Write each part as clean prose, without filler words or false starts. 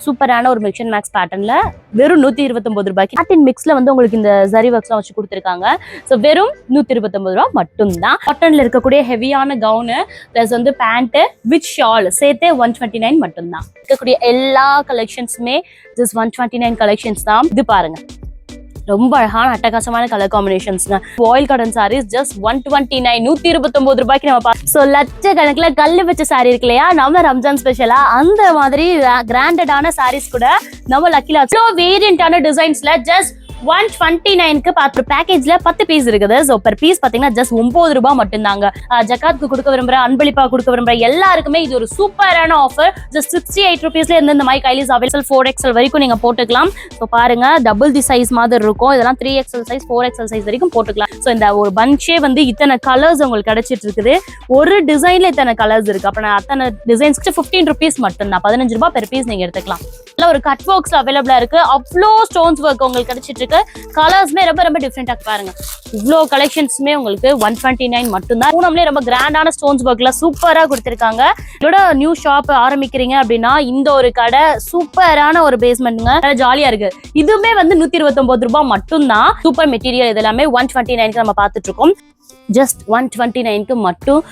சூப்பரான ஒரு mix and maths பேட்டர்ன்ல வெறும் 129 ரூபாய்க்கு காட்டன் மிக்ஸ்ல வந்து உங்களுக்கு இந்த ஜரி ஒர்க்ஸ்லாம் வச்சு கொடுத்துருக்காங்க. ஸோ வெறும் 129 ரூபா மட்டும்தான். காட்டன்ல இருக்கக்கூடிய ஹெவியான கவுனு பிளஸ் வந்து பேண்ட் வித் ஷால் சேர்த்தே 129 மட்டும்தான். இருக்கக்கூடிய எல்லா கலெக்ஷன்ஸுமே ஜஸ்ட் 129 கலெக்ஷன்ஸ் தான். இது பாருங்க, ரொம்ப அழகான அட்டகாசமான கலர் காம்பினேஷன்ஸ்ங்க. வாயில் காட்டன் சாரீஸ் ஜஸ்ட் 129 129 ரூபாய்க்கு நம்ம ஸோ லட்சக்கணக்கில் கல்லு வச்ச சாரி இருக்கு இல்லையா, நம்ம ரம்ஜான் ஸ்பெஷலா அந்த மாதிரி கிராண்டடான சாரீஸ் கூட நம்ம லக்கில வேரியண்டான டிசைன்ஸ்ல ஜஸ்ட் 129க்கு பார்த்து பேக்கேஜ்ல 10 பீஸ் இருக்குது. ஸோ பெர் பீஸ் பாத்தீங்கன்னா ஜஸ்ட் 9 ரூபாய் மட்டும்தாங்க. ஜக்காத்துக்கு கொடுக்க விரும்புற, அன்பளிப்பா கொடுக்க விரும்புற எல்லாருக்குமே இது ஒரு சூப்பரான ஆஃபர். ஜஸ்ட் 68 ருபீஸ்ல இருந்து இந்த மாதிரி கைலிஸ் அவைலபிள் 4XL வரைக்கும் நீங்க போட்டுக்கலாம். ஸோ பாருங்க, டபுள் தி சைஸ் மாதிரி இருக்கும். இதெல்லாம் 3XL சைஸ் 4XL சைஸ் வரைக்கும் போட்டுக்கலாம். ஸோ இந்த ஒரு பஞ்சே வந்து இத்தனை கலர்ஸ் உங்களுக்கு கிடைச்சிட்டு இருக்குது. ஒரு டிசைன்ல இத்தனை கலர்ஸ் இருக்கு. அப்ப நான் அத்தனை டிசைன்ஸ்க்கு 15 ருபீஸ் மட்டும்தான், 15 ரூபாய் பெர் பீஸ் நீங்க எடுத்துக்கலாம். ஒரு கட் ஒர்க்ஸ் அவைலபிளா இருக்கு. அவ்வளோ ஸ்டோன்ஸ் ஒர்க் உங்களுக்கு கிடைச்சிட்டு இருக்கு. கலர்ஸ்மே ரொம்ப ரொம்ப டிஃப்ரெண்டா பாருங்க. இவ்வளோ கலெக்ஷன்ஸ்மே உங்களுக்கு 129 மட்டும்தான். பூனம்லயே ரொம்ப கிராண்டான ஸ்டோன்ஸ் ஒர்க்ல சூப்பரா கொடுத்திருக்காங்க. இதோட நியூ ஷாப் ஆரம்பிக்கிறீங்க அப்படின்னா இந்த ஒரு கடை சூப்பரான ஒரு பேஸ்மெண்ட்ங்க, ஜாலியா இருக்கு. இதுவுமே வந்து 129 ரூபாய் மட்டும்தான். சூப்பர் மெட்டீரியல் இது எல்லாமே 129க்கு நம்ம பார்த்துட்டு இருக்கோம். ஜஸ்ட் 129க்கு மட்டும்.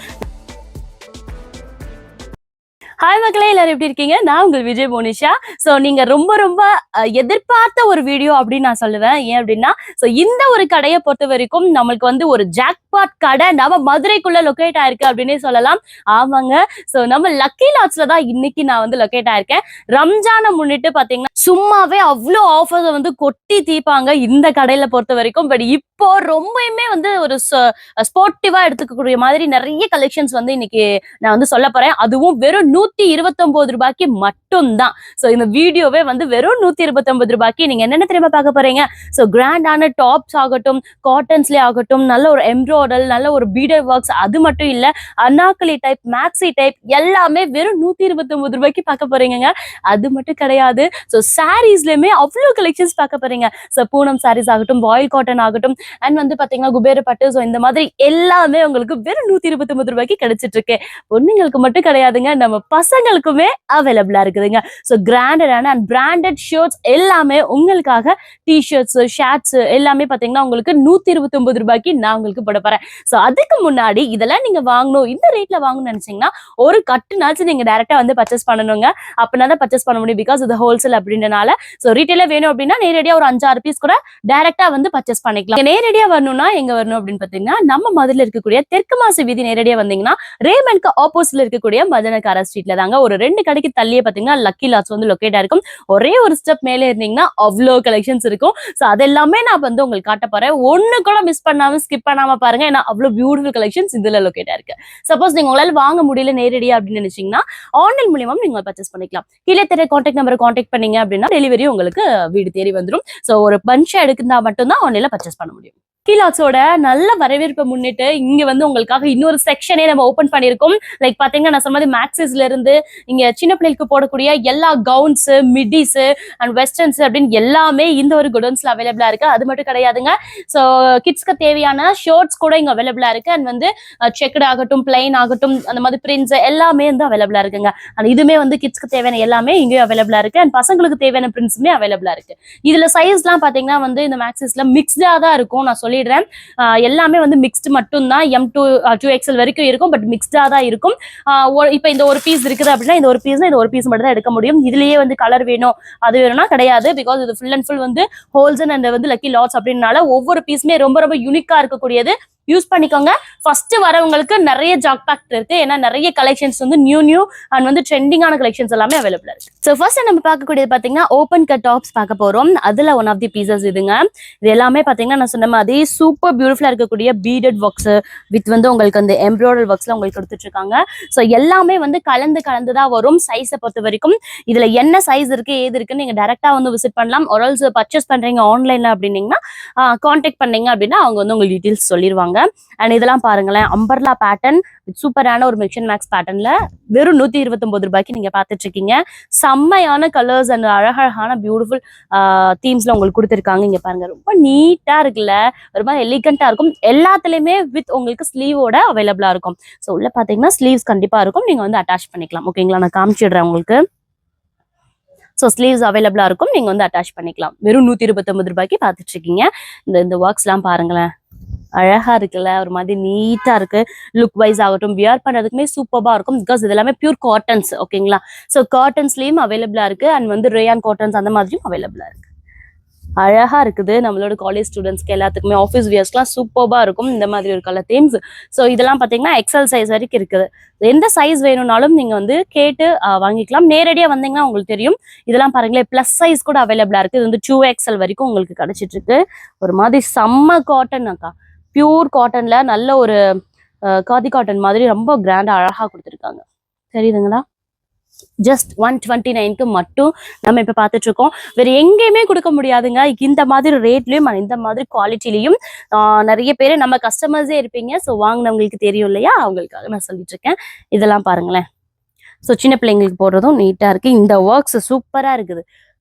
ஹாய் மக்களே, எல்லாரும் எப்படி இருக்கீங்க? நான் உங்கள் விஜய் மோனிஷா. ஸோ நீங்க ரொம்ப ரொம்ப எதிர்பார்த்த ஒரு வீடியோ அப்படின்னு நான் சொல்லுவேன். ஏன் அப்படின்னா, ஸோ இந்த ஒரு கடையை பொறுத்த வரைக்கும் நம்மளுக்கு வந்து ஒரு ஜாக்பாட் கடை நம்ம மதுரைக்குள்ள லொக்கேட் ஆயிருக்கு அப்படின்னே சொல்லலாம். ஆமாங்க, ஸோ நம்ம லக்கி லாட்ஸ்ல தான் இன்னைக்கு நான் வந்து லொக்கேட் ஆயிருக்கேன். ரம்ஜானை முன்னிட்டு பாத்தீங்கன்னா சும்மாவே அவ்வளோ ஆஃபர்ஸ் வந்து கொட்டி தீப்பாங்க இந்த கடையில பொறுத்த வரைக்கும். பட் இப்போ ரொம்பவுமே வந்து ஒரு ஸ்போர்ட்டிவா எடுத்துக்கக்கூடிய மாதிரி நிறைய கலெக்ஷன்ஸ் வந்து இன்னைக்கு நான் வந்து சொல்ல போறேன். அதுவும் வெறும் 129 ரூபாய்க்கு மட்டும்தான். ஸோ இந்த வீடியோவே வந்து வெறும் 129 ரூபாய்க்கு நீங்க என்னென்ன தெரியுமா பார்க்க போறீங்க. ஸோ கிராண்டான டாப்ஸ் ஆகட்டும், காட்டன்ஸ்லேயே ஆகட்டும், நல்ல ஒரு எம்ப்ராய்டல், நல்ல ஒரு பீடர் ஒர்க்ஸ், அது மட்டும் இல்ல அனாக்கலி டைப், மேக்ஸி டைப் எல்லாமே வெறும் 129 ரூபாய்க்கு பார்க்க போறீங்க. அது மட்டும் கிடையாது, ஸோ சாரீஸ்லயுமே அவ்வளோ கலெக்ஷன்ஸ் பார்க்க போறீங்க. ஸோ பூனம் சாரீஸ் ஆகட்டும், வாயில் காட்டன் ஆகட்டும், அண்ட் வந்து பாத்தீங்கன்னா குபேர பட்டு, ஸோ இந்த மாதிரி எல்லாமே உங்களுக்கு வெறும் 129 ரூபாய்க்கு கிடைச்சிட்டு இருக்கு. பொண்ணுங்களுக்கு மட்டும் கிடையாதுங்க, நம்ம பசங்களுக்குமே அவைலபிளா இருக்குதுங்க. ஸோ கிராண்டடான அண்ட் பிராண்டட் ஷர்ட்ஸ் எல்லாமே உங்களுக்காக, டிஷர்ட்ஸ், ஷர்ட்ஸ் எல்லாமே பாத்தீங்கன்னா உங்களுக்கு 129 ரூபாய்க்கு நான் உங்களுக்கு போட போறேன். ஸோ அதுக்கு முன்னாடி இதெல்லாம் நீங்க வாங்கணும், இந்த ரேட்ல வாங்கணும்னு நினைச்சீங்கன்னா ஒரு கட்டுனாச்சும் நீங்க டைரக்டா வந்து பர்ச்சேஸ் பண்ணணுங்க. அப்படின்னா தான் பர்ச்சேஸ் பண்ண முடியும். பிகாஸ் இது ஹோல்சேல் அப்படின்றனால. ஸோ ரீட்டைல வேணும் அப்படின்னா நேரடியா ஒரு 5-6 பீஸ் கூட டைரக்டா வந்து பர்ச்சேஸ் பண்ணிக்கலாம். நேரடியா வரணும்னா எங்க வரணும் அப்படின்னு பாத்தீங்கன்னா, நம்ம மதுரையில இருக்கக்கூடிய தெற்கு மாசு வீதி நேரடியா வந்தீங்கன்னா ரேமனுக்கு ஆப்போசிட்ல இருக்கக்கூடிய மதனகார ஸ்ட்ரீட்ல தாங்க. ஒரு 2 கடைக்கு தள்ளியே பாத்தீங்கன்னா லக்கி லாட்ஸ் வந்து லொக்கேட் ஆயிருக்கும். ஒரே ஒரு ஸ்டெப் மேலே இருந்தீங்கன்னா அவ்வளோ கலெக்ஷன்ஸ் இருக்கும். ஸோ அதெல்லாமே நான் வந்து உங்களுக்கு காட்ட போறேன். ஒண்ணு கூட மிஸ் பண்ணாம ஸ்கிப் பண்ணாம பாருங்க. ஏன்னா அவ்வளோ பியூட்டிஃபுல் கலெக்ஷன்ஸ் இதுல லொக்கேட் ஆயிருக்கு. சப்போஸ் நீங்க உங்களால வாங்க முடியல நேரடியா அப்படின்னு நினைச்சீங்கன்னா ஆன்லைன் மூலியமா நீங்க பர்ச்சேஸ் பண்ணிக்கலாம். கீழே தெரிய கான்டாக்ட் நம்பரை கான்டாக்ட் பண்ணீங்க அப்படின்னா டெலிவரி உங்களுக்கு வீடு தேடி வந்துடும். ஸோ ஒரு பஞ்சா எடுக்கிறதா மட்டும்தான் ஆன்லைன்ல பர்ச்சேஸ் பண்ண முடியும். லக்கிலாட்ஸோட நல்ல வரவேற்பை முன்னிட்டு இங்க வந்து உங்களுக்காக இன்னொரு செக்ஷனே நம்ம ஓபன் பண்ணிருக்கோம். லைக் பாத்தீங்கன்னா நான் சொன்ன மாதிரி மேக்ஸிஸ்ல இருந்து இங்க சின்ன பிள்ளைகளுக்கு போடக்கூடிய எல்லா கவுன்ஸ், மிடிஸ் அண்ட் வெஸ்டர்ன்ஸ் அப்படின்னு எல்லாமே இந்த ஒரு குடோன்ஸ்ல அவைலபிளா இருக்கு. அது மட்டும் கிடையாதுங்க, ஸோ கிட்ஸ்க்கு தேவையான ஷர்ட்ஸ் கூட இங்க அவைலபிளா இருக்கு. அண்ட் வந்து செக்குடு ஆகட்டும், பிளைன் ஆகட்டும், அந்த மாதிரி பிரிண்ட்ஸ் எல்லாமே வந்து அவைலபிளா இருக்குங்க. அண்ட் இதுமே வந்து கிட்ஸ்க்கு தேவையான எல்லாமே இங்கே அவைலபிளா இருக்கு. அண்ட் பசங்களுக்கு தேவையான பிரிண்ட்ஸுமே அவைலபிளா இருக்கு. இதுல சைஸ்லாம் பாத்தீங்கன்னா வந்து இந்த மேக்ஸிஸ்ல மிக்ஸ்டா தான் இருக்கும். நான் சொல்லிடுறேன், எல்லாமே வந்து மிக்ஸ்டு மட்டும் தான். M2 2XL வரைக்கும் இருக்கும், பட் மிக்ஸ்டா தான் இருக்கும். இப்போ இந்த ஒரு பீஸ் இருக்குது அப்படின்னா இந்த ஒரு பீஸ்னா இந்த ஒரு பீஸ் மட்டும் தான் எடுக்க முடியும். இதுலயே வந்து கலர் வேணும் அது வேணும்னா கிடையாது. பிகாஸ் இது ஃபுல் அண்ட் ஃபுல் வந்து ஹோல்சேல் அண்ட் வந்து லக்கி லாட்ஸ் அப்படின்னால ஒவ்வொரு பீஸுமே ரொம்ப ரொம்ப யூனிக்கா இருக்கக்கூடியது. யூஸ் பண்ணிக்கோங்க. ஃபர்ஸ்ட் வரவங்களுக்கு நிறைய ஜாக் பேக் இருக்கு. ஏன்னா நிறைய கலெக்ஷன்ஸ் வந்து நியூ அண்ட் வந்து ட்ரெண்டிங்கான கலெக்ஷன்ஸ் எல்லாமே அவைலபிளா இருக்கு. ஸோ ஃபர்ஸ்ட் நம்ம பார்க்கக்கூடியது பாத்தீங்கன்னா ஓப்பன் கட் டாப்ஸ் பார்க்க போறோம். அதுல ஒன் ஆஃப் தி பீசஸ் இதுங்க. இது எல்லாமே பாத்தீங்கன்னா நான் சொன்ன மாதிரி சூப்பர் பியூட்டிஃபுல்லா இருக்கக்கூடிய பீடட் ஒர்க்ஸ் வித் வந்து உங்களுக்கு அந்த எம்ப்ராய்டரி ஒர்க்ஸ்ல உங்களுக்கு கொடுத்துட்டு இருக்காங்க. ஸோ எல்லாமே வந்து கலந்து தான் வரும். சைஸை பொறுத்த வரைக்கும் இதுல என்ன சைஸ் இருக்கு ஏது இருக்குன்னு நீங்க டைரக்டா வந்து விசிட் பண்ணலாம். ஒரு ஆல்சோ பர்ச்சேஸ் பண்றீங்க ஆன்லைன்ல அப்படின்னீங்கன்னா கான்டாக்ட் பண்ணீங்க அப்படின்னா அவங்க வந்து உங்களுக்கு டீடைல்ஸ் சொல்லிடுவாங்க. அண்ட் இதெல்லாம் பாருங்களேன், அம்பர்லா பேட்டர்ன் சூப்பரான ஒரு மிக்ஸ் அண்ட் மேக்ஸ் பேட்டர்ன்ல வெறும் 129 ரூபாய்க்கு நீங்க பாத்துட்டு இருக்கீங்க. செம்மையான கலர்ஸ் அண்ட் அழகழகான பியூட்டிஃபுல் தீம்ஸ்ல உங்களுக்கு கொடுத்துருக்காங்க. இங்க பாருங்க, ரொம்ப நீட்டா இருக்குல்ல, ரொம்ப எலிகண்டா இருக்கும். எல்லாத்துலயுமே வித் உங்களுக்கு ஸ்லீவோட அவைலபிளா இருக்கும். ஸோ உள்ள பாத்தீங்கன்னா ஸ்லீவ்ஸ் கண்டிப்பா இருக்கும், நீங்க வந்து அட்டாச் பண்ணிக்கலாம். ஓகேங்களா, நான் காமிச்சிடுறேன் உங்களுக்கு. ஸோ ஸ்லீவ்ஸ் அவைலபிளா இருக்கும், நீங்க வந்து அட்டாச் பண்ணிக்கலாம். வெறும் 129 ரூபாய்க்கு பார்த்துட்டு இருக்கீங்க. இந்த ஒர்க்ஸ்லாம் பாருங்களேன், அழகா இருக்குல்ல, ஒரு மாதிரி நீட்டா இருக்கு. லுக் வைஸ் ஆகட்டும், வியர் பண்றதுக்குமே சூப்பரா இருக்கும். பிகாஸ் இது எல்லாமே பியூர் காட்டன்ஸ், ஓகேங்களா? ஸோ காட்டன்ஸ்லயும் அவைலபிளா இருக்கு, அண்ட் வந்து ரேயான் காட்டன்ஸ் அந்த மாதிரியும் அவைலபிளா இருக்கு. அழகா இருக்குது. நம்மளோட காலேஜ் ஸ்டூடெண்ட்ஸ்க்கு எல்லாத்துக்குமே, ஆஃபீஸ் வியர்ஸ்க்குலாம் சூப்பர்பா இருக்கும் இந்த மாதிரி ஒரு கலர் தீம்ஸ். ஸோ இதெல்லாம் பார்த்தீங்கன்னா எக்ஸல் சைஸ் வரைக்கும் இருக்குது. எந்த சைஸ் வேணும்னாலும் நீங்க வந்து கேட்டு வாங்கிக்கலாம். நேரடியாக வந்தீங்கன்னா உங்களுக்கு தெரியும். இதெல்லாம் பாருங்களேன், பிளஸ் சைஸ் கூட அவைலபிளா இருக்கு. இது வந்து 2XL வரைக்கும் உங்களுக்கு கிடைச்சிட்டு இருக்கு. ஒரு மாதிரி செம்ம காட்டன் அக்கா, பியூர் காட்டன்ல நல்ல ஒரு காதி காட்டன் மாதிரி ரொம்ப கிராண்டா அழகா கொடுத்துருக்காங்க. தெரியுதுங்களா? ஜஸ்ட் 129க்கு மட்டும் நம்ம இப்ப பார்த்துட்டு இருக்கோம். வேற எங்கேயுமே கொடுக்க முடியாதுங்க இந்த மாதிரி ரேட்லயும், இந்த மாதிரி குவாலிட்டிலையும். நிறைய பேர் நம்ம கஸ்டமர்ஸே இருப்பீங்க. ஸோ வாங்கினவங்களுக்கு தெரியும் இல்லையா, அவங்களுக்காக நான் சொல்லிட்டு இருக்கேன். இதெல்லாம் பாருங்களேன். ஸோ சின்ன பிள்ளைங்களுக்கு போடுறதும் நீட்டா இருக்கு. இந்த ஒர்க்ஸ் சூப்பரா இருக்குது.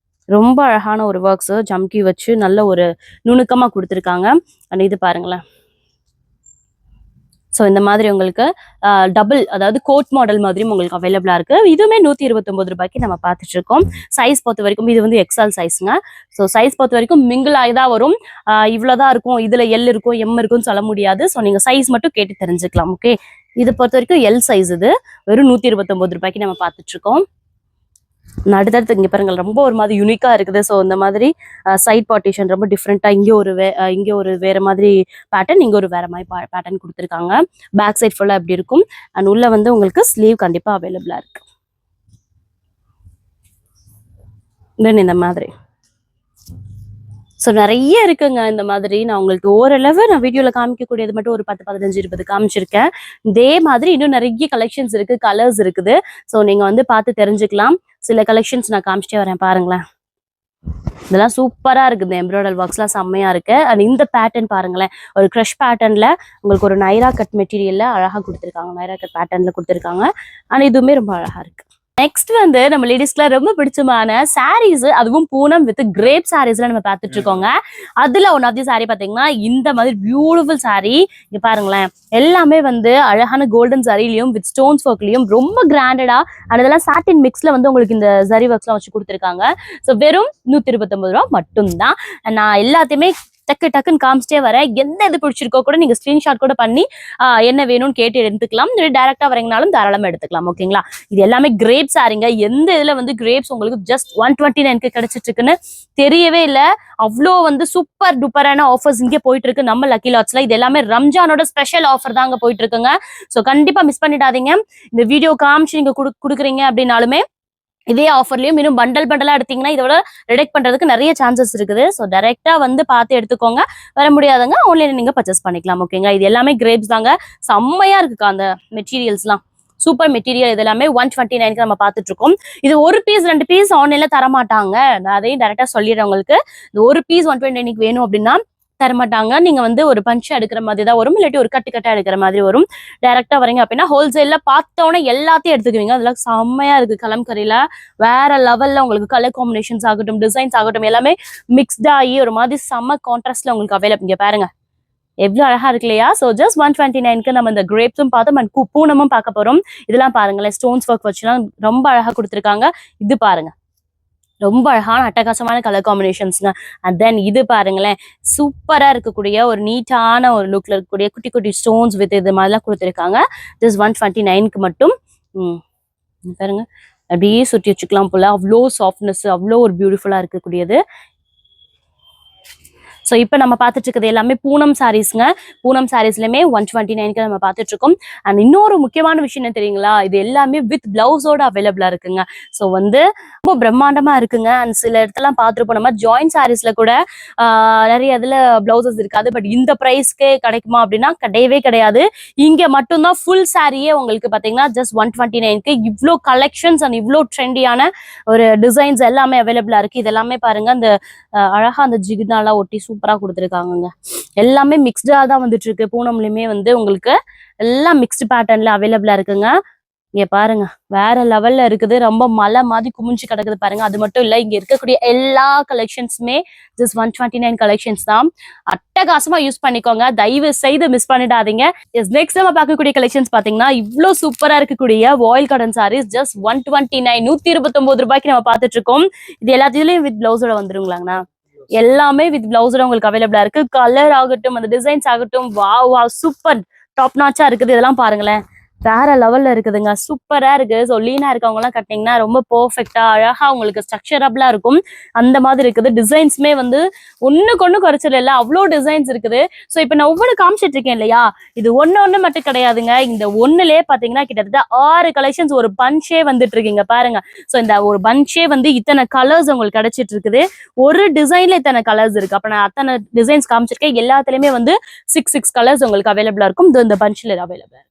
ரொம்ப அழகான ஒரு ஒர்க்ஸ், ஜம்கி வச்சு நல்ல ஒரு நுணுக்கமா கொடுத்துருக்காங்க. அண்ட் இது பாருங்களேன். ஸோ இந்த மாதிரி உங்களுக்கு டபுள், அதாவது கோட் மாடல் மாதிரியும் உங்களுக்கு அவைலபிளா இருக்கு. இதுவுமே 129 ரூபாய்க்கு நம்ம பார்த்துட்டு இருக்கோம். சைஸ் பொறுத்த வரைக்கும் இது வந்து எக்ஸல் சைஸுங்க. ஸோ சைஸ் பொறுத்த வரைக்கும் மிங்கிள் ஆகிதான் வரும். இவ்வளோதான் இருக்கும், இதுல எல் இருக்கும் எம் இருக்கும்னு சொல்ல முடியாது. ஸோ நீங்க சைஸ் மட்டும் கேட்டு தெரிஞ்சுக்கலாம். ஓகே, இதை பொறுத்த வரைக்கும் எல் சைஸ். இது வெறும் 129 ரூபாய்க்கு நம்ம பார்த்துட்டு இருக்கோம். அடுத்தடுத்து இங்க பாருங்க, ரொம்ப ஒரு மாதிரி யூனிக்கா இருக்குது. ஸோ இந்த மாதிரி சைட் பார்ட்டிஷன் ரொம்ப டிஃப்ரெண்டா, இங்க ஒரு வேற மாதிரி பேட்டர்ன், இங்க ஒரு வேற மாதிரி பேட்டர்ன் கொடுத்துருக்காங்க. பேக் சைட் ஃபுல்லா எப்படி இருக்கும், அண்ட் உள்ள வந்து உங்களுக்கு ஸ்லீவ் கண்டிப்பா அவைலபிளா இருக்கு. தென் இந்த மாதிரி ஸோ நிறைய இருக்குங்க இந்த மாதிரி. நான் உங்களுக்கு ஓரளவு நான் வீடியோவில் காமிக்கக்கூடியது மட்டும் ஒரு 10, 15, 20 காமிச்சிருக்கேன். இதே மாதிரி இன்னும் நிறைய கலெக்ஷன்ஸ் இருக்கு, கலர்ஸ் இருக்குது. ஸோ நீங்க வந்து பார்த்து தெரிஞ்சுக்கலாம். சில கலெக்ஷன்ஸ் நான் காமிச்சிட்டே வரேன் பாருங்களேன். இதெல்லாம் சூப்பரா இருக்குது. எம்ப்ராய்டரி ஒர்க்ஸ்லாம் செம்மையா இருக்கு. அண்ட் இந்த பேட்டர்ன் பாருங்களேன், ஒரு க்ரஷ் பேட்டர்ன்ல உங்களுக்கு ஒரு நைரா கட் மெட்டீரியல்ல அழகா கொடுத்துருக்காங்க. நைரா கட் பேட்டர்ன்ல கொடுத்துருக்காங்க. அண்ட் இதுவுமே ரொம்ப அழகா இருக்கு. நெக்ஸ்ட் வந்து நம்ம லேடிஸ்க்குலாம் ரொம்ப பிடிச்சமான சாரீஸ், அதுவும் பூனம் வித் கிரேப் சாரீஸ்ல நம்ம பார்த்துட்டு இருக்கோங்க. அதுல ஒன் ஆஃப் தி சாரி பாத்தீங்கன்னா இந்த மாதிரி பியூட்டிஃபுல் சாரி. இங்க பாருங்களேன், எல்லாமே வந்து அழகான கோல்டன் சாரிலையும் வித் ஸ்டோன்ஸ் ஒர்க்லயும் ரொம்ப கிராண்டடா, அதெல்லாம் சாட்டின் மிக்ஸ்ல வந்து உங்களுக்கு இந்த ஜரி ஒர்க்ஸ்லாம் வச்சு கொடுத்துருக்காங்க. ஸோ வெறும் 129 ரூபா மட்டும்தான். நான் எல்லாத்தையுமே டக்குன்னு காமிச்சிட்டே வரேன். எந்த இது பிடிச்சிருக்கோ கூட நீங்க ஸ்கிரீன்ஷாட் கூட பண்ணி என்ன வேணும்னு கேட்டு எடுத்துக்கலாம். டைரக்டா வரீங்கனாலும் தாராளமா எடுத்துக்கலாம். ஓகேங்களா? இது எல்லாமே கிரேப் சாரிங்க. எந்த இதுல வந்து கிரேப்ஸ் உங்களுக்கு ஜஸ்ட் 129க்கு கிடைச்சிட்டு இருக்குன்னு தெரியவே இல்லை. அவ்வளோ வந்து சூப்பர் டூப்பரான ஆஃபர்ஸ் இங்கே போயிட்டு இருக்கு நம்ம லக்கி லாட்ஸ்ல. இது எல்லாமே ரம்ஜானோட ஸ்பெஷல் ஆஃபர் தான் அங்க போயிட்டு இருக்குங்க. ஸோ கண்டிப்பா மிஸ் பண்ணிடாதீங்க. இந்த வீடியோ காமிச்சு நீங்க கொடுக்குறீங்க அப்படின்னாலுமே இதே ஆஃபர்லயும் இன்னும் பண்டலா எடுத்தீங்கன்னா இதோட ரிடக்ட் பண்றதுக்கு நிறைய சான்சஸ் இருக்குது. ஸோ டைரக்டா வந்து பார்த்து எடுத்துக்கோங்க. வர முடியாதவங்க ஆன்லைன்ல நீங்க பர்ச்சேஸ் பண்ணிக்கலாம். ஓகேங்களா? இது எல்லாமே கிரேப்ஸ் தாங்க. செம்மையா இருக்குக்கா அந்த மெட்டீரியல்ஸ்லாம். Super material. இது எல்லாமே 129க்கு நம்ம பார்த்துட்டு இருக்கோம். இது ஒரு பீஸ் 2 பீஸ் ஆன்லைன்ல தரமாட்டாங்க. நான் அதையும் டைரக்டா சொல்லிடுறேன் உங்களுக்கு. இந்த ஒரு பீஸ் 129க்கு வேணும் அப்படின்னா தரமாட்டாங்க. நீங்க வந்து ஒரு பஞ்சா எடுக்கிற மாதிரி தான் வரும், இல்லாட்டி ஒரு கட்டா எடுக்கிற மாதிரி வரும். டைரக்டா வரீங்க அப்படின்னா ஹோல்சேல்ல பார்த்தோன்னே எல்லாத்தையும் எடுத்துக்குவீங்க. அதெல்லாம் செம்மையா இருக்கு. கலம்கரியில வேற லெவல்ல உங்களுக்கு கலர் காம்பினேஷன்ஸ் ஆகட்டும், டிசைன்ஸ் ஆகட்டும், எல்லாமே மிக்ஸ்ட் ஆகி ஒரு மாதிரி செம்ம கான்ட்ராஸ்ட்ல உங்களுக்கு அவைலபிள். இங்க பாருங்க எவ்வளவு அழகா இருக்கு இல்லையா? ஸோ ஜஸ்ட் 129க்கு நம்ம இந்த கிரேப்ஸும் பார்த்தோம், பூனமும் பார்க்க போறோம். இதெல்லாம் பாருங்களேன், ஸ்டோன்ஸ் ஒர்க் வச்சுலாம் ரொம்ப அழகா கொடுத்துருக்காங்க. இது பாருங்க, ரொம்ப அழகான அட்டகாசமான கலர் காம்பினேஷன்ஸ்ங்க. அண்ட் தென் இது பாருங்களேன், சூப்பரா இருக்கக்கூடிய ஒரு நீட்டான ஒரு லுக்ல இருக்கக்கூடிய குட்டி குட்டி ஸ்டோன்ஸ் வித் இது மாதிரிலாம் கொடுத்துருக்காங்க. ஜஸ்ட் 129க்கு மட்டும். பாருங்க, அப்படியே சுற்றி வச்சுக்கலாம் போல. அவ்வளோ சாஃப்ட்னஸ், அவ்வளோ ஒரு பியூட்டிஃபுல்லா இருக்கக்கூடியது. ஸோ இப்போ நம்ம பார்த்துட்டு இருக்கிறது எல்லாமே பூனம் சாரீஸ்ங்க. பூனம் சாரீஸ்லயுமே 129க்கு நம்ம பார்த்துட்டு இருக்கோம். அண்ட் இன்னொரு முக்கியமான விஷயம் என்ன தெரியுங்களா? இது எல்லாமே வித் பிளவுஸோட அவைலபிளா இருக்குங்க. ஸோ வந்து ரொம்ப பிரம்மாண்டமா இருக்குங்க. அண்ட் சில இடத்துலாம் பார்த்துருப்போம் நம்ம ஜாயின்ட் சாரீஸ்ல கூட நிறைய இதுல பிளவுசஸ் இருக்காது. பட் இந்த ப்ரைஸ்க்கே கிடைக்குமா அப்படின்னா கிடையவே கிடையாது. இங்க மட்டும்தான் ஃபுல் சாரியே உங்களுக்கு பாத்தீங்கன்னா ஜஸ்ட் 129க்கு இவ்வளோ கலெக்ஷன்ஸ் அண்ட் இவ்வளோ ட்ரெண்டியான ஒரு டிசைன்ஸ் எல்லாமே அவைலபிளா இருக்கு. இது எல்லாமே பாருங்க, அந்த அழகா அந்த ஜிகினாலாம் ஒட்டி சூப்பரா கொடுத்துருக்காங்க. எல்லாமே மிக்ஸ்டா தான் வந்துட்டு இருக்கு. பூனம்லயுமே வந்து உங்களுக்கு எல்லாம் மிக்ஸ்டு பேட்டர்ன்ல அவைலபிளா இருக்குங்க. இங்க பாருங்க வேற லெவல்ல இருக்குது. ரொம்ப மலை மாதிரி குமிஞ்சு கிடக்குது பாருங்க. அது மட்டும் இல்ல, இங்க இருக்கக்கூடிய எல்லா கலெக்ஷன்ஸுமே ஜஸ்ட் 129 கலெக்ஷன்ஸ் தான். அட்டகாசமா யூஸ் பண்ணிக்கோங்க, தயவு செய்து மிஸ் பண்ணிடாதீங்க. நெக்ஸ்ட் நம்ம பார்க்கக்கூடிய கலெக்ஷன்ஸ் பாத்தீங்கன்னா இவ்வளவு சூப்பரா இருக்கக்கூடிய வாயில் காட்டன் சாரீஸ் ஜஸ்ட் 129 129 ரூபாய்க்கு நம்ம பார்த்துட்டு இருக்கோம். இது எல்லாத்துலயும் வித் பிளவுஸோட வந்துருங்களாங்கண்ணா. எல்லாமே வித் பிளவுஸோட உங்களுக்கு அவைலபிளா இருக்கு. கலர் ஆகட்டும், அந்த டிசைன்ஸ் ஆகட்டும், வா சூப்பர் டாப் நாச்சா இருக்குது. இதெல்லாம் பாருங்களேன், வேற லெவல்ல இருக்குதுங்க, சூப்பரா இருக்கு. ஸோ லீனா இருக்கவங்க எல்லாம் கட்டிங்கன்னா ரொம்ப பெர்ஃபெக்டா அழகா உங்களுக்கு ஸ்ட்ரக்சரபிளா இருக்கும். அந்த மாதிரி இருக்குது. டிசைன்ஸுமே வந்து ஒண்ணுக்கு ஒண்ணு குறைச்சல இல்ல, அவ்வளோ டிசைன்ஸ் இருக்குது. ஸோ இப்போ நான் ஒவ்வொரு காமிச்சிட்டு இருக்கேன் இல்லையா, இது ஒண்ணு மட்டும் கிடையாதுங்க. இந்த ஒண்ணுலயே பாத்தீங்கன்னா கிட்டத்தட்ட 6 கலெக்ஷன்ஸ் ஒரு பஞ்சே வந்துட்டு இருக்கீங்க பாருங்க. ஸோ இந்த ஒரு பஞ்சே வந்து இத்தனை கலர்ஸ் உங்களுக்கு கிடைச்சிட்டு இருக்குது. ஒரு டிசைன்ல இத்தனை கலர்ஸ் இருக்கு. அப்ப நான் அத்தனை டிசைன்ஸ் காமிச்சிருக்கேன். எல்லாத்துலயுமே வந்து 6 கலர்ஸ் உங்களுக்கு அவைலபிளா இருக்கும். இந்த பஞ்ச்ல அவைலபிள்.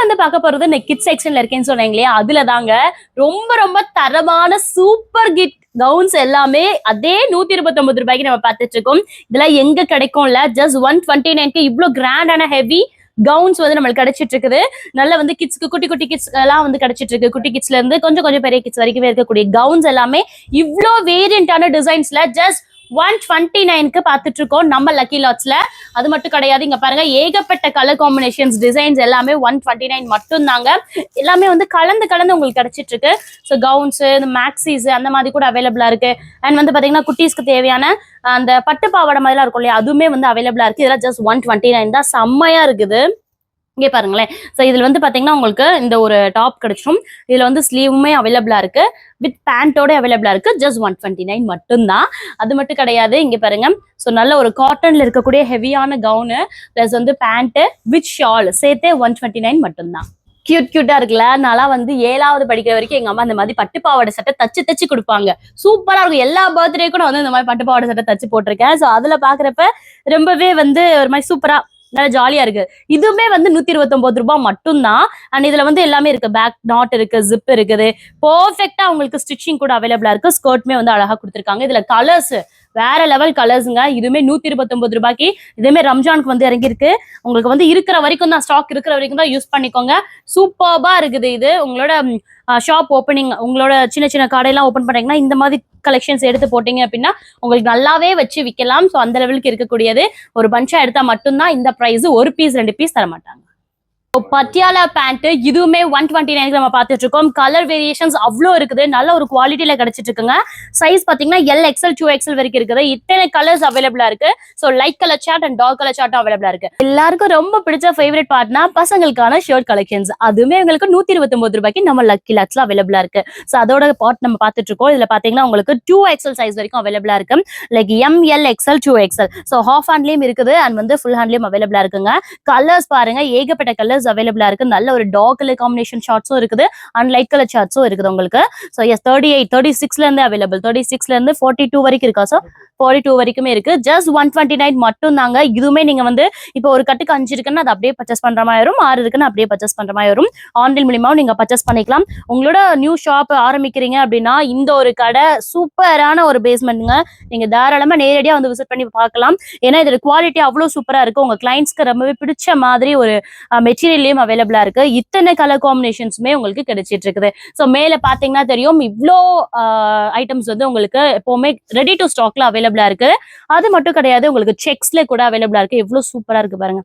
வந்து பார்க்க போறது இந்த கிட்ஸ் செக்ஷன்ல இருக்கேன்னு சொன்னீங்க இல்லையா, அதுல தாங்க ரொம்ப ரொம்ப தரமான சூப்பர் கிட் கவுன்ஸ் எல்லாமே அதே 129 ரூபாய்க்கு நம்ம பார்த்துட்டு இருக்கோம். இதெல்லாம் எங்க கிடைக்கும்ல, ஜஸ்ட் 129க்கு இவ்வளவு கிராண்டான ஹெவி கவுன்ஸ் வந்து நம்மளுக்கு கிடைச்சிட்டு இருக்குது. நல்ல வந்து கிட்ஸ்க்கு குட்டி குட்டி கிட்ஸ் எல்லாம் வந்து கிடைச்சிட்டு இருக்கு. குட்டி கிட்ஸ்ல இருந்து கொஞ்சம் பெரிய கிட்ஸ் வரைக்கும் இருக்கக்கூடிய கவுன்ஸ் எல்லாமே இவ்வளோ வேரியண்டான டிசைன்ஸ்ல ஜஸ்ட் 129க்கு பார்த்துட்டு இருக்கோம் நம்ம லக்கி லாட்ஸ்ல. அது மட்டும் கிடையாது, இங்க பாருங்க ஏகப்பட்ட கலர் காம்பினேஷன்ஸ் டிசைன்ஸ் எல்லாமே 129 மட்டும் தாங்க. எல்லாமே வந்து கலந்து உங்களுக்கு கிடைச்சிட்டு இருக்கு. ஸோ கவுன்ஸ், இந்த மேக்ஸிஸ் அந்த மாதிரி கூட அவைலபிளா இருக்கு. அண்ட் வந்து பாத்தீங்கன்னா குட்டீஸ்க்கு தேவையான அந்த பட்டு பாவாடை மாதிரிலாம் இருக்கும் இல்லையா, அதுவுமே வந்து அவைலபிளா இருக்கு. இதெல்லாம் ஜஸ்ட் 129 தான், செம்மையா இருக்குது. இங்கே பாருங்களேன். ஸோ இதுல வந்து பாத்தீங்கன்னா உங்களுக்கு இந்த ஒரு டாப் கிடைச்சிடும். இதுல வந்து ஸ்லீவுமே அவைலபிளா இருக்கு, வித் பேண்டோட அவைலபிளா இருக்கு. ஜஸ்ட் 129 மட்டும்தான். அது மட்டும் கிடையாது, இங்க பாருங்க. ஸோ நல்ல ஒரு காட்டன்ல இருக்கக்கூடிய ஹெவியான கவுனு பிளஸ் வந்து பேண்ட் வித் ஷால் சேர்த்தே 129 மட்டும்தான். கியூட்டா இருக்குல்ல. நான்லாம் வந்து 7வது படிக்கிற வரைக்கும் எங்க அம்மா இந்த மாதிரி பட்டு பாவாடை சட்டை தச்சு கொடுப்பாங்க. சூப்பரா இருக்கும். எல்லா பர்த்டேக்கும் நான் வந்து இந்த மாதிரி பட்டு பாவாடை சட்டை தச்சு போட்டிருக்கேன். ஸோ அதுல பாக்குறப்ப ரொம்பவே வந்து ஒரு மாதிரி சூப்பரா நல்லா ஜாலியா இருக்கு. இதுவுமே வந்து 129 ரூபாய் மட்டும்தான். அண்ட் இதுல வந்து எல்லாமே இருக்கு, பேக் நாட் இருக்கு, ஜிப் இருக்குது. பெர்ஃபெக்ட்டா உங்களுக்கு ஸ்டிச்சிங் கூட அவைலபிளா இருக்கு. ஸ்கர்ட்மே வந்து அழகா கொடுத்துருக்காங்க. இதுல கலர்ஸ் வேற லெவல் கலர்ஸுங்க. இதுவுமே 129 ரூபாய்க்கு. இதுவுமே ரம்ஜானுக்கு வந்து இறங்கிருக்கு. உங்களுக்கு வந்து இருக்கிற வரைக்கும் தான், ஸ்டாக் இருக்கிற வரைக்கும் தான் யூஸ் பண்ணிக்கோங்க. சூப்பர்பா இருக்குது. இது உங்களோட ஷாப் ஓப்பனிங், உங்களோட சின்ன கடையெல்லாம் ஓப்பன் பண்ணீங்கன்னா இந்த மாதிரி கலெக்ஷன்ஸ் எடுத்து போட்டீங்க அப்படின்னா உங்களுக்கு நல்லாவே வச்சு விற்கலாம். ஸோ அந்த லெவலுக்கு இருக்கக்கூடியது. ஒரு பஞ்சா எடுத்தா மட்டும்தான் இந்த பிரைஸ். ஒரு பீஸ் 2 பீஸ் தர மாட்டாங்க. பட்டியாலா பேண்ட் இதுவுமே 129 நம்ம பார்த்துட்டு இருக்கோம். கலர் வேரியேஷன்ஸ் அவ்வளோ இருக்குது. நல்ல ஒரு குவாலிட்டியில கிடைச்சிட்டு இருக்குங்க. சைஸ் பாத்தீங்கன்னா LXL 2XL வரைக்கும் இருக்குது. இத்தனை கலர்ஸ் அவைலபிளா இருக்கு. So light colour chart and dark colour சார்ட்டும் அவைலபிளா இருக்கு. எல்லாருக்கும் ரொம்ப பிடிச்ச ஃபேவரட் பார்ட்னா பசங்களுக்கான ஷர்ட் கலெக்ஷன்ஸ். அதுவுமே உங்களுக்கு 129 ரூபாய்க்கு நம்ம லக்கி லாட்ஸ்ல அவைலபிளா இருக்கு. ஸோ அதோட பார்ட் நம்ம பார்த்துட்டு இருக்கோம். இதுல பாத்தீங்கன்னா உங்களுக்கு 2XL சைஸ் வரைக்கும் அவைலபிளா இருக்கு. Like MLXL 2XL. So half ஹேண்ட்லயும் இருக்குது அண்ட் வந்து ஃபுல் ஹேண்ட்லயும் அவைலபிளா இருக்குங்க. கலர்ஸ் பாருங்க, ஏகப்பட்ட கலர்ஸ் அவைலபிளா இருக்கு. நல்ல ஒரு டார்க் கலர் காம்பினேஷன் ஷார்ட்ஸும் இருக்குது அண்ட் லைட் கலர் ஷார்ட்ஸும் இருக்குது உங்களுக்கு. ஸோ எஸ் 38 36ல இருந்து அவைலபிள். 36ல இருந்து 42 வரைக்கும் இருக்கா? ஸோ 42 வரைக்குமே இருக்கு. ஜஸ்ட் 129 மட்டும் தாங்க. இதுவுமே நீங்க வந்து இப்போ ஒரு கட்டுக்கு 5 இருக்குன்னு அது அப்படியே பர்ச்சேஸ் பண்ற மாதிரி வரும், 6 இருக்குன்னு அப்படியே பர்ச்சேஸ் பண்ற மாதிரி வரும். ஆன்லைன் மூலியமாவும் நீங்க பர்ச்சேஸ் பண்ணிக்கலாம். உங்களோட நியூ ஷாப் ஆரம்பிக்கிறீங்க அப்படின்னா இந்த ஒரு கடை சூப்பரான ஒரு பேஸ்மெண்ட்டுங்க. நீங்க தாராளமா நேரடியா வந்து விசிட் பண்ணி பார்க்கலாம். ஏன்னா இதோட குவாலிட்டி அவ்வளவு சூப்பரா இருக்கு. உங்க கிளைண்ட்ஸ்க்கு ரொம்பவே பிடிச்ச மாதிரி ஒரு மெட்டீரியல்லையும் அவைலபிளா இருக்கு. இத்தனை கலர் காம்பினேஷன்ஸுமே உங்களுக்கு கிடைச்சிட்டு இருக்குது. ஸோ மேல பாத்தீங்கன்னா தெரியும், இவ்வளோ ஐட்டம்ஸ் வந்து உங்களுக்கு எப்பவுமே ரெடி டு ஸ்டாக்ல அவைலபிளா இருக்கு. அது மட்டும் கிடையாது, உங்களுக்கு செக்ஸ்ல கூட அவைலபிளா இருக்கு. எவ்வளவு சூப்பரா இருக்கு பாருங்க,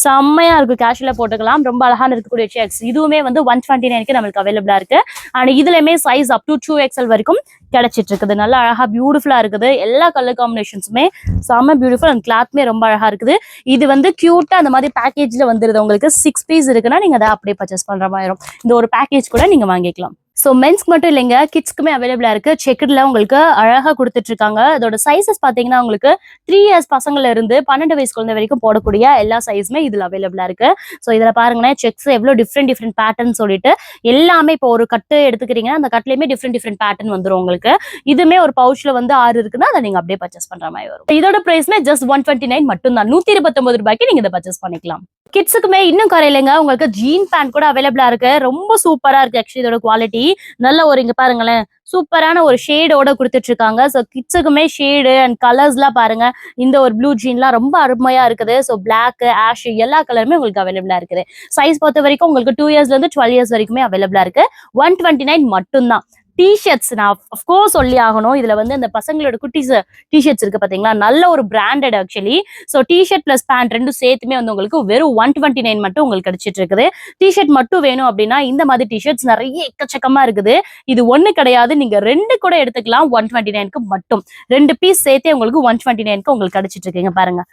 செம்மையா இருக்கு. கேஷுவலா போட்டுக்கலாம். ரொம்ப அழகான இருக்கக்கூடிய செக்ஸ். இதுவுமே வந்து 129க்கு நம்மளுக்கு அவைலபிளா இருக்கு. அண்ட் இதுலயுமே சைஸ் அப் டு 2XL வரைக்கும் கிடைச்சிட்டு இருக்குது. நல்லா அழகா பியூட்டிஃபுல்லா இருக்குது. எல்லா கலர் காம்பினேஷன்ஸுமே செம்ம பியூட்டிஃபுல் அண்ட் கிளாத்மே ரொம்ப அழகா இருக்குது. இது வந்து கியூட்டா அந்த மாதிரி பேக்கேஜ்ல வந்துருது. உங்களுக்கு 6 பீஸ் இருக்குன்னா நீங்க அதை அப்படியே பர்ச்சேஸ் பண்ற மாதிரி இருக்கும். இந்த ஒரு பேக்கேஜ் கூட நீங்க வாங்கிக்கலாம். ஸோ மென்ஸ்க்கு மட்டும் இல்லைங்க, கிட்ஸ்க்குமே அவைலபிளா இருக்கு. செக்குல உங்களுக்கு அழகா கொடுத்துட்டு இருக்காங்க. அதோட சைசஸ் பாத்தீங்கன்னா உங்களுக்கு 3 இயர்ஸ் பசங்கள்ல இருந்து 12 வயசு குழந்தை வரைக்கும் போடக்கூடிய எல்லா சைஸுமே இதுல அவைலபிளா இருக்கு. ஸோ இதுல பாருங்கன்னா செக்ஸ் எவ்வளவு டிஃப்ரெண்ட் பேட்டர்ன் சொல்லிட்டு எல்லாமே இப்போ ஒரு கட்டு எடுத்துக்கிறீங்கன்னா அந்த கட்லயுமே டிஃப்ரெண்ட் பேட்டர்ன் வந்துடும் உங்களுக்கு. இதுமே ஒரு பவுச்ல வந்து 6 இருக்குன்னா அதை நீங்க அப்படியே பர்ச்சேஸ் பண்ற மாதிரி வரும். இதோட பிரைஸ்மே ஜஸ்ட் 129 மட்டும் தான். 129 ரூபாய்க்கு நீங்க இதை பர்ச்சேஸ் பண்ணிக்கலாம். கிட்ஸுக்குமே இன்னும் குறையிலைங்க, உங்களுக்கு ஜீன் பேண்ட் கூட அவைலபிளா இருக்கு. ரொம்ப சூப்பரா இருக்கு ஆக்சுவலி இதோட குவாலிட்டி. நல்ல ஒரு இங்க பாருங்களேன், சூப்பரான ஒரு ஷேடோட குடுத்துட்டு இருக்காங்க. ஸோ கிட்ஸுக்குமே ஷேடு அண்ட் கலர்ஸ்லாம் பாருங்க. இந்த ஒரு ப்ளூ ஜீன்லாம் ரொம்ப அருமையா இருக்குது. ஸோ பிளாக், ஆஷ் எல்லா கலருமே உங்களுக்கு அவைலபிளா இருக்குது. சைஸ் பொறுத்த வரைக்கும் உங்களுக்கு 2 இயர்ஸ்ல இருந்து 12 இயர்ஸ் வரைக்குமே அவைலபிளா இருக்கு. 129 மட்டும்தான். டிஷர்ட்ஸ் நான் அஃப்கோர்ஸ் சொல்லி ஆகணும். இதுல வந்து இந்த பசங்களோட குட்டிஸ் டிஷர்ட்ஸ் இருக்கு பாத்தீங்களா, நல்ல ஒரு branded actually. So T shirt plus pant ரெண்டும் சேர்த்துமே வந்து உங்களுக்கு வெறும் 129 மட்டும் உங்களுக்கு கிடைச்சிட்டு இருக்குது. டிஷர்ட் மட்டும் வேணும் அப்படின்னா இந்த மாதிரி டிஷர்ட்ஸ் நிறைய எக்கச்சக்கமா இருக்குது. இது ஒண்ணு கிடையாது, நீங்க 2 கூட எடுத்துக்கலாம் 129க்கு மட்டும். 2 பீஸ் சேர்த்தே உங்களுக்கு 129க்கு உங்களுக்கு கிடைச்சிட்டு இருக்குங்க பாருங்க.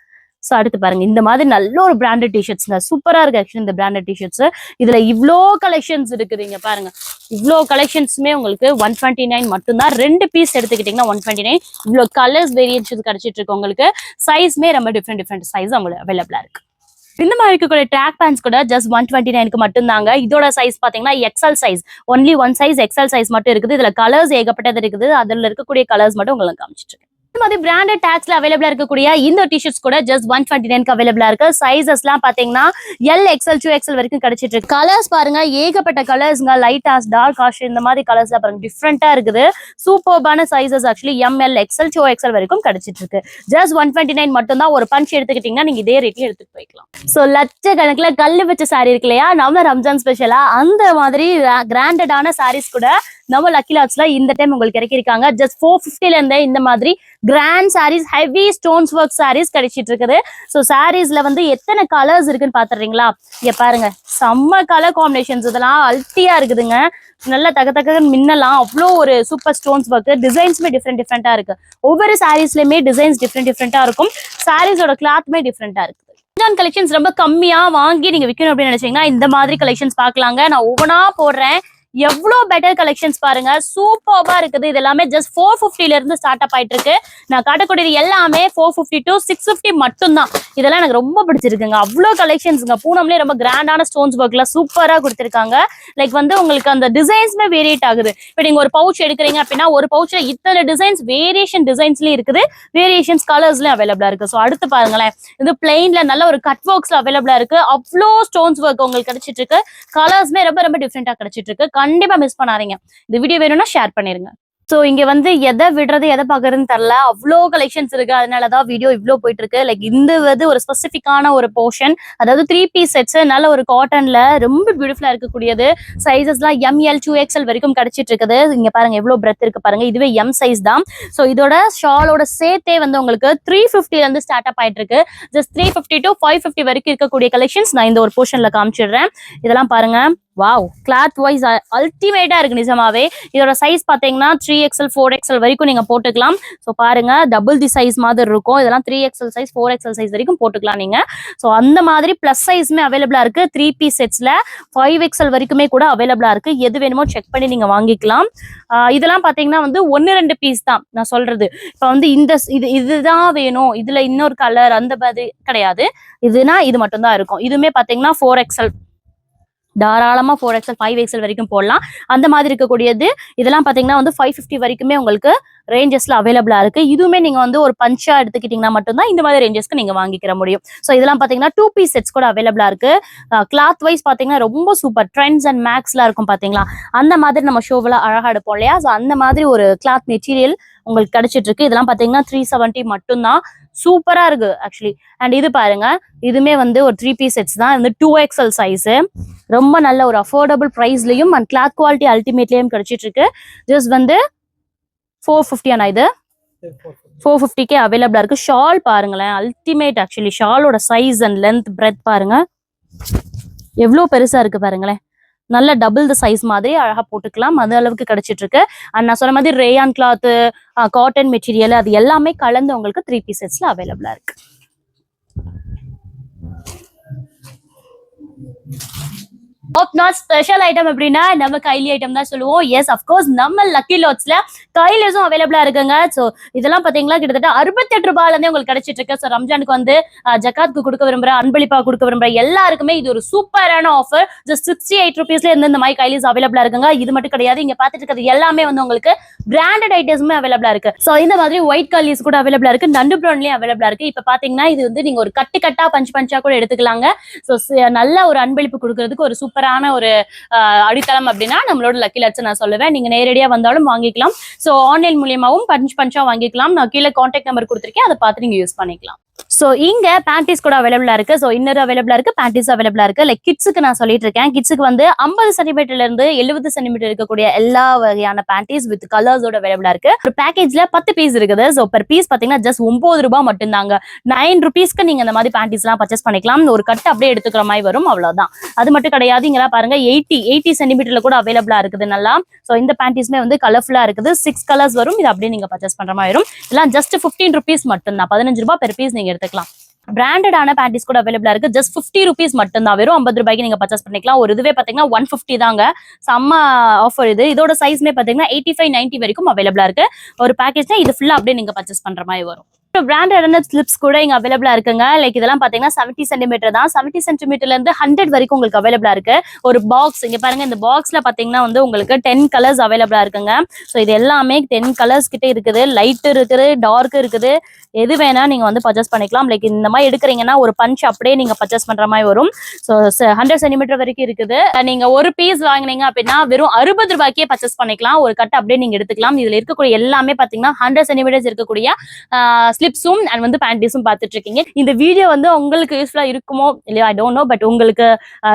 ஸோ அடுத்து பாருங்க, இந்த மாதிரி நல்ல ஒரு பிராண்டட் டிஷர்ட்ஸ்ங்க, சூப்பரா இருக்கு ஆக்சுவலி இந்த பிராண்டட் டிஷர்ட்ஸ். இதுல இவ்வளோ கலெக்ஷன்ஸ் இருக்குதுங்க பாருங்க. இவ்வளோ கலெக்ஷன்ஸுமே உங்களுக்கு 129 மட்டும்தான். 2 பீஸ் எடுத்துக்கிட்டீங்கன்னா 129. இவ்வளோ கலர்ஸ் வேரியன்ஸ் கிடைச்சிட்டு இருக்கு உங்களுக்கு. சைஸ்மே ரொம்ப டிஃப்ரெண்ட் சைஸ் உங்களுக்கு அவைலபிளா இருக்கு. இந்த மாதிரி இருக்கக்கூடிய ட்ராக் பேண்ட்ஸ் கூட ஜஸ்ட் 129க்கு மட்டும் தாங்க. இதோட சைஸ் பாத்தீங்கன்னா XL size, only one size XL size மட்டும் இருக்குது. இதுல கலர்ஸ் ஏகப்பட்டது இருக்குது. அதுல இருக்கக்கூடிய கலர்ஸ் மட்டும் உங்களுக்கு காமிச்சிட்டு இருக்கு. இந்த மாதிரி பிராண்டட் டாக்ஸ்ல அவைலபிளா இருக்கக்கூடிய இந்த டிஷர்ட்ஸ் கூட ஜஸ்ட் 129க்கு அவைலபிளா இருக்கு. சைஸஸ்லாம் பாத்தீங்கன்னா எல், எக்ஸல், 2XL வரைக்கும் கிடைச்சிட்டு இருக்கு. கலர்ஸ் பாருங்க, ஏகப்பட்ட கலர்ஸ்ங்க. லைட் ஆஷ், டார்க் ஆஷ், இந்த மாதிரி கலர்ஸ்லாம் பாருங்க டிஃப்ரெண்டா இருக்குது. சூப்பர்பான sizes actually ML, XL, 2XL வரைக்கும் கிடைச்சிட்டு இருக்கு. ஜஸ்ட் 129 மட்டும் தான். ஒரு பஞ்ச் எடுத்துக்கிட்டீங்கன்னா நீங்க இதே ரேட்ல எடுத்துட்டு போய்க்கலாம். சோ லட்சக்கணக்குல கல்லு வச்ச சாரி இருக்கு இல்லையா, நம்ம ரம்ஜான் ஸ்பெஷலா அந்த மாதிரி கிராண்டடான சாரீஸ் கூட நம்ம லக்கி லாட்ஸ்ல இந்த டைம் உங்களுக்கு கிடைக்கிருக்காங்க. ஜஸ்ட் 450ல இருந்தே இந்த மாதிரி grand saris, heavy stones work saris கிடைச்சிட்டு இருக்குது. ஸோ சாரீஸ்ல வந்து எத்தனை கலர்ஸ் இருக்குன்னு பாத்துறீங்களா, இங்க பாருங்க. செம்ம கலர் காம்பினேஷன்ஸ், இதெல்லாம் அல்ட்டியா இருக்குதுங்க. நல்லா தக மின்னலாம், அவ்வளோ ஒரு சூப்பர் ஸ்டோன்ஸ் ஒர்க். டிசைன்ஸுமே டிஃப்ரெண்டா இருக்கு. ஒவ்வொரு சாரீஸ்லயுமே டிசைன்ஸ் டிஃப்ரெண்டா இருக்கும். சாரீஸோட கிளாத்துமே டிஃப்ரெண்டா இருக்கு. ரம்ஜான் கலெக்ஷன்ஸ் ரொம்ப கம்மியா வாங்கி நீங்க விற்கணும் அப்படின்னு நினைச்சீங்கன்னா இந்த மாதிரி கலெக்ஷன்ஸ் பாக்கலாங்க. நான் ஒவ்வொன்றா போடுறேன். எவ்வளோ பெட்டர் கலெக்ஷன்ஸ் பாருங்க, சூப்பர்வா இருக்குது. இது எல்லாமே ஜஸ்ட் 450ல இருந்து ஸ்டார்ட் அப் ஆயிட்டு இருக்கு. நான் காட்டக்கூடியது எல்லாமே 450 to 650 மட்டும்தான். இதெல்லாம் எனக்கு ரொம்ப பிடிச்சிருக்குங்க. அவ்வளோ கலெக்ஷன்ஸ்ங்க. பூனம்லேயே ரொம்ப கிராண்டான ஸ்டோன்ஸ் ஒர்க்ல சூப்பரா கொடுத்துருக்காங்க. லைக் வந்து உங்களுக்கு அந்த டிசைன்ஸ்மே வேரியேட் ஆகுது. இப்போ நீங்க ஒரு பவுச் எடுக்கிறீங்க அப்படின்னா ஒரு பவுச்ல இத்தனை டிசைன்ஸ், வேரியேஷன் டிசைன்ஸ்லயும் இருக்குது, வேரியேஷன்ஸ் கலர்ஸ்லயும் அவைலபிளா இருக்கு. ஸோ அடுத்து பாருங்களேன், இது பிளெயின்ல நல்ல ஒரு கட் ஒர்க்ஸ்ல அவைலபிளா இருக்கு. அவ்வளோ ஸ்டோன்ஸ் ஒர்க் உங்களுக்கு கிடைச்சிட்டு இருக்கு. கலர்ஸ்மே ரொம்ப டிஃப்ரெண்டா கிடைச்சிட்டு இருக்கு. கண்டிப்பா மிஸ் பண்ணாதீங்க. இந்த வீடியோ வேணும்னா ஷேர் பண்ணிருங்க. சோ இங்க வந்து எதை விடுறது எதை பாக்குறதுன்னு தெரியல, அவ்வளோ கலெக்ஷன்ஸ் இருக்கு. அதனாலதான் வீடியோ இவ்வளோ போயிட்டு இருக்கு. லைக் இந்த வந்து ஒரு ஸ்பெசிபிக்கான ஒரு போர்ஷன், அதாவது 3 பீஸ் செட்ஸ், நல்ல ஒரு காட்டன்ல ரொம்ப பியூட்டிஃபுல்லா இருக்கக்கூடியது. சைசஸ்லாம் எம்எல், 2XL வரைக்கும் கிடைச்சிட்டு இருக்குது. இங்க பாருங்க எவ்வளவு பிரெத் இருக்கு பாருங்க. இதுவே எம் சைஸ் தான். ஸோ இதோட ஷாலோட சேர்த்தே வந்து உங்களுக்கு 350ல இருந்து ஸ்டார்ட் அப் ஆயிட்டு இருக்கு. ஜஸ்ட் 350 to 550 வரைக்கும் இருக்கக்கூடிய கலெக்ஷன்ஸ் நான் இந்த ஒரு போர்ஷன்ல காமிச்சிடுறேன். இதெல்லாம் பாருங்க. வாவ், கிளாத் வைஸ் அல்டிமேட்டா இருக்கு நிஜமாவே. இதோட சைஸ் பாத்தீங்கன்னா 3XL, 4XL வரைக்கும் நீங்க போட்டுக்கலாம். ஸோ பாருங்க, டபுள் தி சைஸ் மாதிரி இருக்கும். இதெல்லாம் 3XL சைஸ், 4XL சைஸ் வரைக்கும் போட்டுக்கலாம் நீங்க. ஸோ அந்த மாதிரி பிளஸ் சைஸ்மே அவைலபிளா இருக்கு. 3 பீஸ் செட்ஸ்ல 5XL வரைக்குமே கூட அவைலபிளா இருக்கு. எது வேணுமோ செக் பண்ணி நீங்க வாங்கிக்கலாம். இதெல்லாம் பாத்தீங்கன்னா வந்து 1-2 பீஸ் தான் நான் சொல்றது. இப்ப வந்து இதுதான் வேணும், இதுல இன்னொரு கலர் அந்த மாதிரி கிடையாது. இதுனா இது மட்டும் தான் இருக்கும். இதுவுமே பாத்தீங்கன்னா 4XL, தாராளமா 4XL, 5XL வரைக்கும் போடலாம். அந்த மாதிரி இருக்கக்கூடியது இதெல்லாம் பாத்தீங்கன்னா வந்து 550 வரைக்குமே உங்களுக்கு ரேஞ்சஸ்ல அவைலபிளா இருக்கு. இதுவுமே நீங்க வந்து ஒரு பஞ்சா எடுத்துக்கிட்டீங்கன்னா மட்டும்தான் இந்த மாதிரி ரேஞ்சஸ்க்கு நீங்க வாங்கிக்கிற முடியும். ஸோ இதெல்லாம் பாத்தீங்கன்னா 2 பீஸ் செட்ஸ் கூட அவைலபிளா இருக்கு. கிளாத் வைஸ் பாத்தீங்கன்னா ரொம்ப சூப்பர். ட்ரெண்ட்ஸ் அண்ட் மேக்ஸ்லாம் இருக்கும் பாத்தீங்களா, அந்த மாதிரி நம்ம ஷோவில் அழகா எடுப்போம் இல்லையா. ஸோ அந்த மாதிரி ஒரு கிளாத் மெட்டீரியல் உங்களுக்கு கிடைச்சிட்டு இருக்கு. இதெல்லாம் பாத்தீங்கன்னா 370 மட்டும்தான். சூப்பரா இருக்கு ஆக்சுவலி. அண்ட் இது பாருங்க, இதுமே வந்து ஒரு 3 பீஸ் செட்ஸ் தான். வந்து 2XL சைஸ், ரொம்ப நல்ல ஒரு அஃபோர்டபுள் பிரைஸ்லயும் அண்ட் கிளாத் குவாலிட்டி அல்டிமேட்லயும் கிடைச்சிட்டு இருக்கு. ஜஸ்ட் வந்து 450 ஆனா இது 450க்கே அவைலபிளா இருக்கு. ஷால் பாருங்களேன், அல்டிமேட் ஆக்சுவலி. ஷாலோட சைஸ் அண்ட் லென்த், பிரெத் பாருங்க எவ்வளவு பெருசா இருக்கு பாருங்களேன். நல்ல டபுள் த சைஸ் மாதிரி அழகா போட்டுக்கலாம். அந்த அளவுக்கு கிடைச்சிட்டு இருக்கு. அண்ட் நான் சொன்ன மாதிரி ரேயான் கிளாத், காட்டன் மெட்டீரியல், அது எல்லாமே கலந்து உங்களுக்கு 3 பீஸ் செட்ஸ்ல அவைலபிளா இருக்கு. ஸ்பெஷல் ஐட்டம் அப்படின்னா நம்ம கைலி ஐட்டம் தான் சொல்லுவோம். எஸ், அப்கோர்ஸ் நம்ம லக்கி லாட்ஸ்ல கைலிஸும் அவைலபிளா இருக்குங்க. ஸோ இதெல்லாம் பாத்தீங்கன்னா கிட்டத்தட்ட 68 ரூபாயில இருந்தே உங்களுக்கு கிடைச்சிட்டு இருக்கு. ஸோ ரம்ஜானுக்கு வந்து ஜக்காத்துக்கு கொடுக்க விரும்புற, அன்பளிப்பா கொடுக்க விரும்புற எல்லாருக்குமே இது ஒரு சூப்பரான ஆஃபர். ஜஸ்ட் 68 ருபீஸ்ல இருந்து இந்த மாதிரி கைலிஸ் அவைலபிளா இருக்குங்க. இது மட்டும் கிடையாது, இங்க பாத்துட்டு இருக்கிறது எல்லாமே வந்து உங்களுக்கு பிராண்டட் ஐட்டம்ஸுமே அவைலபிளா இருக்கு. ஸோ இந்த மாதிரி ஒயிட் கலர்ஸ் கூட அவைலபிளா இருக்கு, நண்டு ப்ரௌன்லயும் அவைலபிளா இருக்கு. இப்ப பாத்தீங்கன்னா இது வந்து நீங்க ஒரு கட்டு கட்டா பஞ்சா கூட எடுத்துக்கலாங்க. ஸோ நல்ல ஒரு அன்பளிப்பு கொடுக்கறதுக்கு ஒரு சூப்பரான ஒரு அடித்தளம் அப்படின்னா நம்மளோட லக்கி லாட்ஸ் நான் சொல்லுவேன். நீங்க நேரடியா வந்தாலும் வாங்கிக்கலாம். ஸோ ஆன்லைன் மூலியமாவும் பஞ்சா வாங்கிக்கலாம். நான் கீழே கான்டாக்ட் நம்பர் கொடுத்துருக்கேன், அதை பார்த்து நீங்க யூஸ் பண்ணிக்கலாம். ஸோ இங்க பேண்டிஸ் கூட அவைலபிளா இருக்கு. ஸோ இன்னர் அவைலபிளா இருக்கு, பேண்டிஸ் அவைலபிளா இருக்கு. லைக் கிட்ஸுக்கு நான் சொல்லிட்டு இருக்கேன். கிட்ஸுக்கு வந்து 50 சென்டிமீட்டர்ல இருந்து 70 சென்டிமீட்டர் இருக்கக்கூடிய எல்லா வகையான பேண்டிஸ் வித் கலர்ஸோட அவைலபிளா இருக்கு. ஒரு பேக்கேஜ்ல 10 பீஸ் இருக்குது. ஸோ பெர் பீஸ் பாத்தீங்கன்னா ஜஸ்ட் 9 ரூபாய் மட்டும்தாங்க. 9 ருபீஸ்க்கு நீங்க இந்த மாதிரி பேண்டிஸ் எல்லாம் பர்ச்சேஸ் பண்ணிக்கலாம். ஒரு கட்டு அப்படியே எடுத்துக்கிற மாதிரி வரும், அவ்வளவுதான். அது மட்டும் கிடையாது, இங்க பாருங்க 80 சென்டிமீட்டர்ல கூட அவைலபிளா இருக்குது நல்லா. ஸோ இந்த பேண்டிஸ்மே வந்து கலர்ஃபுல்லா இருக்குது. 6 கலர்ஸ் வரும். இது அப்படியே நீங்க பர்ச்சேஸ் பண்ற மாதிரி வரும். இதெல்லாம் ஜஸ்ட் 15 ருபீஸ் மட்டும்தான். 15 ரூபாய் பெர் பீஸ் நீங்க எடுத்துக்கலாம். பிராண்டடான பேண்டிஸ் கூட அவைலபிளா இருக்கு. ஜஸ்ட் 50 ருபீஸ் மட்டும் தான். வெறும் 50 ரூபாய்க்கு நீங்க பர்ச்சேஸ் பண்ணிக்கலாம். ஒரு இதுவே பாத்தீங்கன்னா 150 தாங்க. செம்ம ஆஃபர் இது. இதோட சைஸ்மே பாத்தீங்கன்னா 85, 90 வரைக்கும் அவைலபிளா இருக்கு. ஒரு பேக்கேஜ்னா இது ஃபுல்லா அப்படியே நீங்க பர்ச்சேஸ் பண்ற மாதிரி வரும். பிராண்டடான ஸ்லிப்ஸ் கூட இங்க அவைலபிளா இருக்குங்க. லைக் இதெல்லாம் பாத்தீங்கன்னா 70 சென்டிமீட்டர் தான். 70 சென்டிமீட்டர்ல இருந்து 100 வரைக்கும் உங்களுக்கு அவைலபிளா இருக்கு. ஒரு பாக்ஸ் இங்க பாருங்க, இந்த பாக்ஸ்ல பாத்தீங்கன்னா வந்து உங்களுக்கு 10 கலர்ஸ் அவைலபிளா இருக்குங்க. ஸோ இது எல்லாமே 10 கலர்ஸ் கிட்ட இருக்குது. லைட் இருக்குது, டார்க் இருக்குது. எது வேணா நீங்க வந்து பர்ச்சேஸ் பண்ணிக்கலாம். லைக் இந்த மாதிரி எடுக்கிறீங்கன்னா ஒரு பஞ்ச் அப்படியே நீங்க பர்ச்சேஸ் பண்ற மாதிரி வரும். ஸோ 100 சென்டிமீட்டர் வரைக்கும் இருக்குது. நீங்க ஒரு பீஸ் வாங்கினீங்க அப்படின்னா வெறும் 60 ரூபாய்க்கே பர்ச்சேஸ் பண்ணிக்கலாம். ஒரு கட்டு அப்படியே நீங்க எடுத்துக்கலாம். இதுல இருக்கக்கூடிய எல்லாமே பாத்தீங்கன்னா 100 சென்டிமீட்டர்ஸ் இருக்கக்கூடிய ஸ்லிப்ஸும் அண்ட் வந்து பேண்டிஸும் பார்த்துட்டு இருக்கீங்க. இந்த வீடியோ வந்து உங்களுக்கு யூஸ்ஃபுல்லா இருக்குமோ இல்லையா, ஐ டோன்ட் நோ. பட் உங்களுக்கு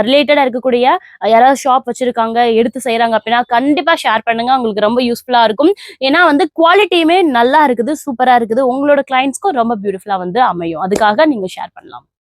ரிலேட்டடா இருக்கக்கூடிய யாராவது ஷாப் வச்சிருக்காங்க, எடுத்து செய்யறாங்க அப்படின்னா கண்டிப்பா ஷேர் பண்ணுங்க. உங்களுக்கு ரொம்ப யூஸ்ஃபுல்லா இருக்கும். ஏன்னா வந்து குவாலிட்டியுமே நல்லா இருக்குது, சூப்பரா இருக்குது. உங்களோட கிளைண்ட்ஸ்க்கும் ரொம்ப பியூட்டிஃபுல்லா வந்து அமையும். அதுக்காக நீங்க ஷேர் பண்ணலாம்.